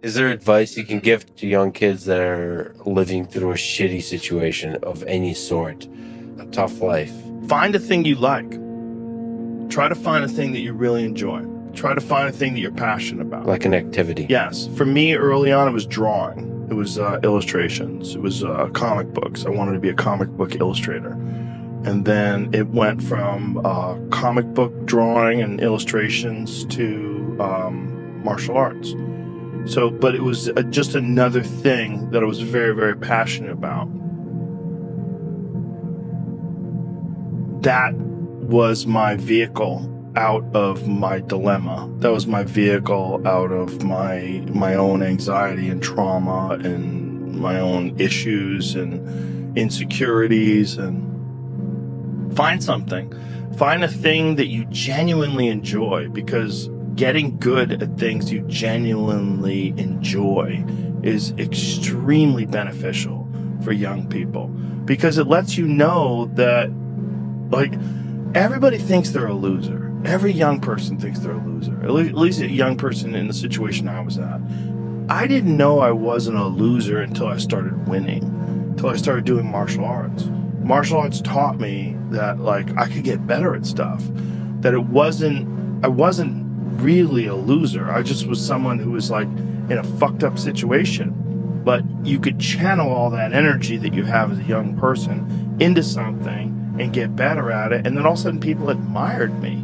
Is there advice you can give to young kids that are living through a shitty situation of any sort, a tough life? Find a thing you like. Try to find a thing that you really enjoy. Try to find a thing that you're passionate about. Like an activity? Yes. For me, early on, it was drawing. It was illustrations. It was comic books. I wanted to be a comic book illustrator. And then it went from comic book drawing and illustrations to martial arts. So, but it was just another thing that I was very, very passionate about. That was my vehicle out of my dilemma. That was my vehicle out of my own anxiety and trauma and my own issues and insecurities. And find something. Find a thing that you genuinely enjoy, because getting good at things you genuinely enjoy is extremely beneficial for young people, because it lets you know that, like, everybody thinks they're a loser. Every young person thinks they're a loser. At least a young person in the situation I was at. I didn't know I wasn't a loser until I started winning, until I started doing martial arts. Martial arts taught me that, like, I could get better at stuff, that I wasn't really a loser. I just was someone who was, like, in a fucked up situation. But you could channel all that energy that you have as a young person into something and get better at it. And then all of a sudden people admired me.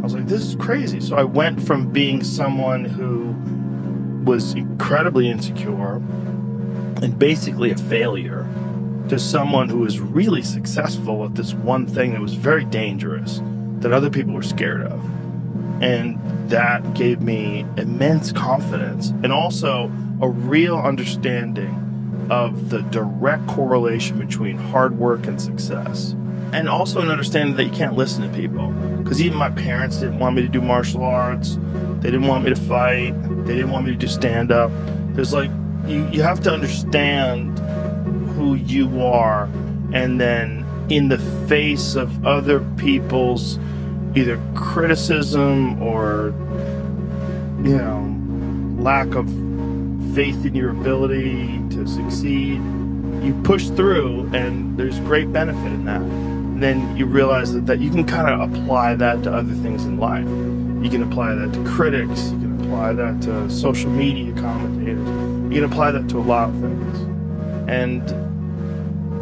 I was like, this is crazy. So I went from being someone who was incredibly insecure and basically a failure to someone who was really successful at this one thing that was very dangerous, that other people were scared of. And that gave me immense confidence, and also a real understanding of the direct correlation between hard work and success. And also an understanding that you can't listen to people. Because even my parents didn't want me to do martial arts. They didn't want me to fight. They didn't want me to do stand-up. There's, like, you have to understand who you are, and then in the face of other people's either criticism or, you know, lack of faith in your ability to succeed, you push through, and there's great benefit in that. And then you realize that you can kind of apply that to other things in life. You can apply that to critics, you can apply that to social media commentators, you can apply that to a lot of things. And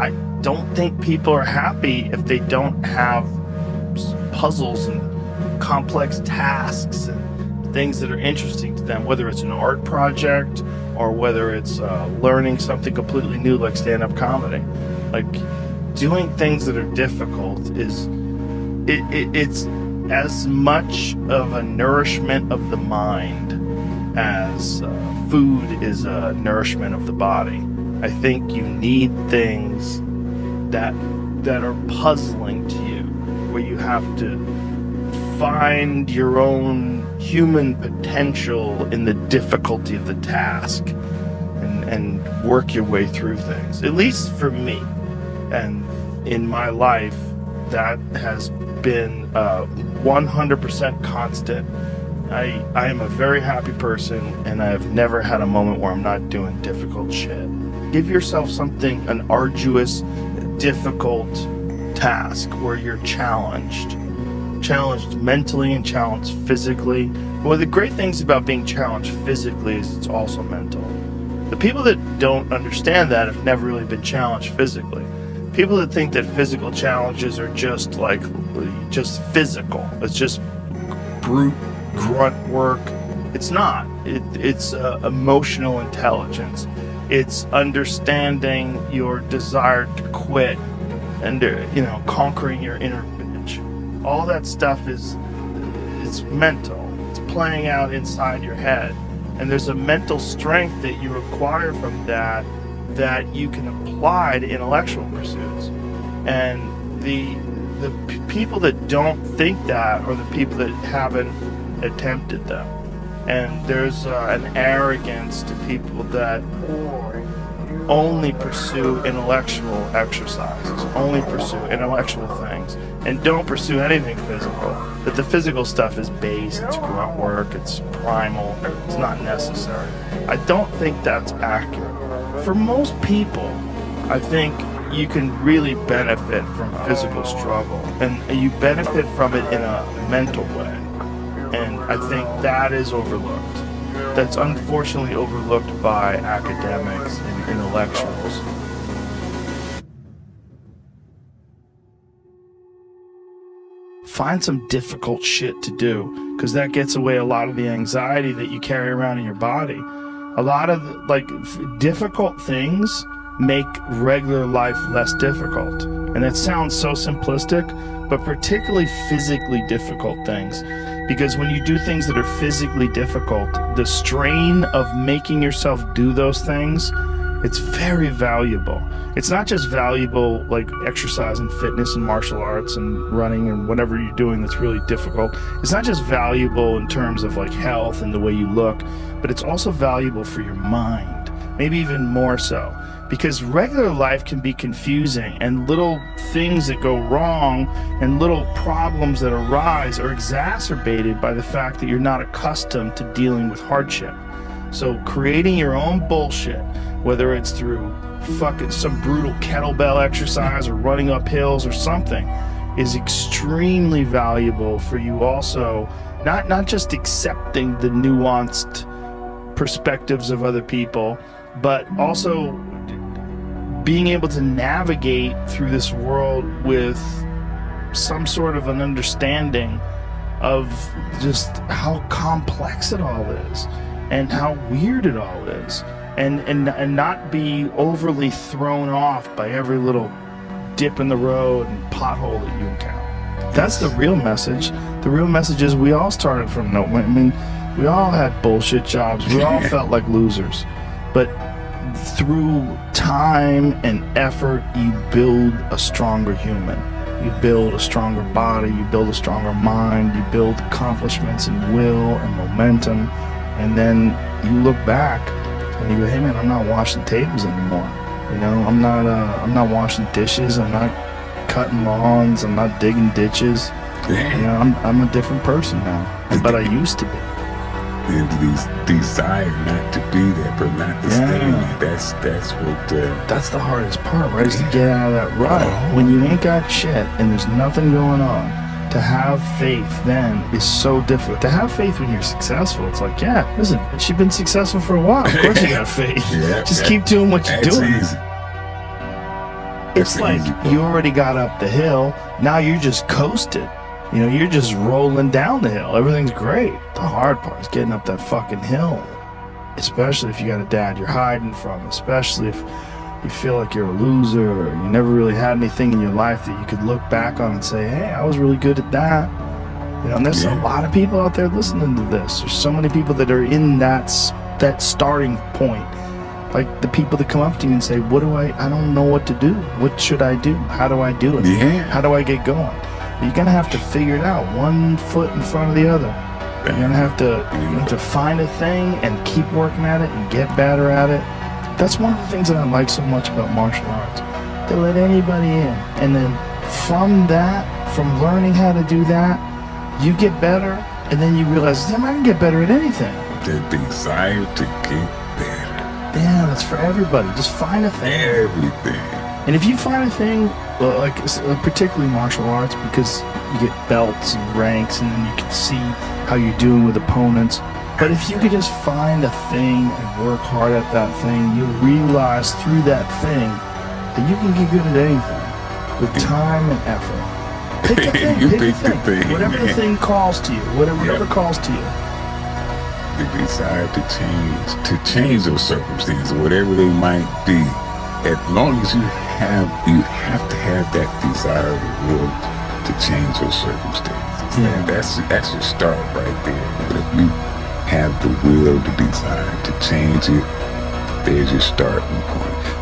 I don't think people are happy if they don't have puzzles and complex tasks and things that are interesting to them, whether it's an art project or whether it's learning something completely new like stand-up comedy. Like, doing things that are difficult it's as much of a nourishment of the mind as food is a nourishment of the body. I think you need things that are puzzling to you, where you have to find your own human potential in the difficulty of the task and work your way through things. At least for me, and in my life, that has been 100% constant. I am a very happy person, and I have never had a moment where I'm not doing difficult shit. Give yourself something, an arduous, difficult task where you're challenged mentally and challenged physically. One of the great things about being challenged physically is it's also mental. The people that don't understand that have never really been challenged physically. People that think that physical challenges are just physical, it's just brute grunt work. It's not. It's emotional intelligence. It's understanding your desire to quit and, conquering your inner bitch. All that stuff it's mental. It's playing out inside your head. And there's a mental strength that you acquire from that you can apply to intellectual pursuits. And the people that don't think that are the people that haven't attempted them. And there's an arrogance to people that only pursue intellectual exercises, only pursue intellectual things, and don't pursue anything physical. That the physical stuff is base, it's grunt work, it's primal, it's not necessary. I don't think that's accurate. For most people, I think you can really benefit from physical struggle, and you benefit from it in a mental way. And I think that is overlooked. That's unfortunately overlooked by academics and intellectuals. Find some difficult shit to do, because that gets away a lot of the anxiety that you carry around in your body. A lot of difficult things make regular life less difficult. And it sounds so simplistic, but particularly physically difficult things. Because when you do things that are physically difficult, the strain of making yourself do those things, it's very valuable. It's not just valuable like exercise and fitness and martial arts and running and whatever you're doing that's really difficult. It's not just valuable in terms of like health and the way you look, but it's also valuable for your mind, maybe even more so. Because regular life can be confusing, and little things that go wrong and little problems that arise are exacerbated by the fact that you're not accustomed to dealing with hardship. So creating your own bullshit, whether it's through fucking some brutal kettlebell exercise or running up hills or something, is extremely valuable for you also, not just accepting the nuanced perspectives of other people, but also being able to navigate through this world with some sort of an understanding of just how complex it all is and how weird it all is, and not be overly thrown off by every little dip in the road and pothole that you encounter. That's the real message. The real message is we all started from no. I mean, we all had bullshit jobs. We all felt like losers, but through time and effort, you build a stronger human. You build a stronger body, you build a stronger mind, you build accomplishments and will and momentum, and then you look back and you go, hey man, I'm not washing tables anymore. You know, I'm not washing dishes, I'm not cutting lawns, I'm not digging ditches. You know, I'm a different person now, but I used to be. These desire not to be that, but not to stay in it. That's what. That's the hardest part, right? Is to get out of that rut. When you ain't got shit and there's nothing going on, to have faith then is so difficult. To have faith when you're successful, it's like, yeah, listen, you've been successful for a while. Of course you got faith. Just keep doing what you're doing. Easy. It's like you already got up the hill. Now you're just coasted. You know, you're just rolling down the hill. Everything's great. The hard part is getting up that fucking hill. Especially if you got a dad you're hiding from. Especially if you feel like you're a loser or you never really had anything in your life that you could look back on and say, hey, I was really good at that. You know, and there's a lot of people out there listening to this. There's so many people that are in that starting point. Like the people that come up to you and say, I don't know what to do. What should I do? How do I do it? How do I get going? You're gonna have to figure it out, one foot in front of the other. You're gonna have to find a thing and keep working at it and get better at it. That's one of the things that I like so much about martial arts. They let anybody in, and then from learning how to do that, you get better, and then you realize, damn, I can get better at anything. The desire to get better. Yeah, that's for everybody. Just find a thing. Everything. And if you find a thing, like particularly martial arts, because you get belts and ranks, and then you can see how you're doing with opponents. But if you could just find a thing and work hard at that thing, you'll realize through that thing that you can get good at anything with time and effort. Pick a thing. Pick a thing. Whatever the thing calls to you. Whatever calls to you. The desire to change those circumstances, whatever they might be. As long as you have to have that desire or will to change those circumstances. Yeah. And that's your start right there. But if you have the will, the desire to change it, there's your starting point.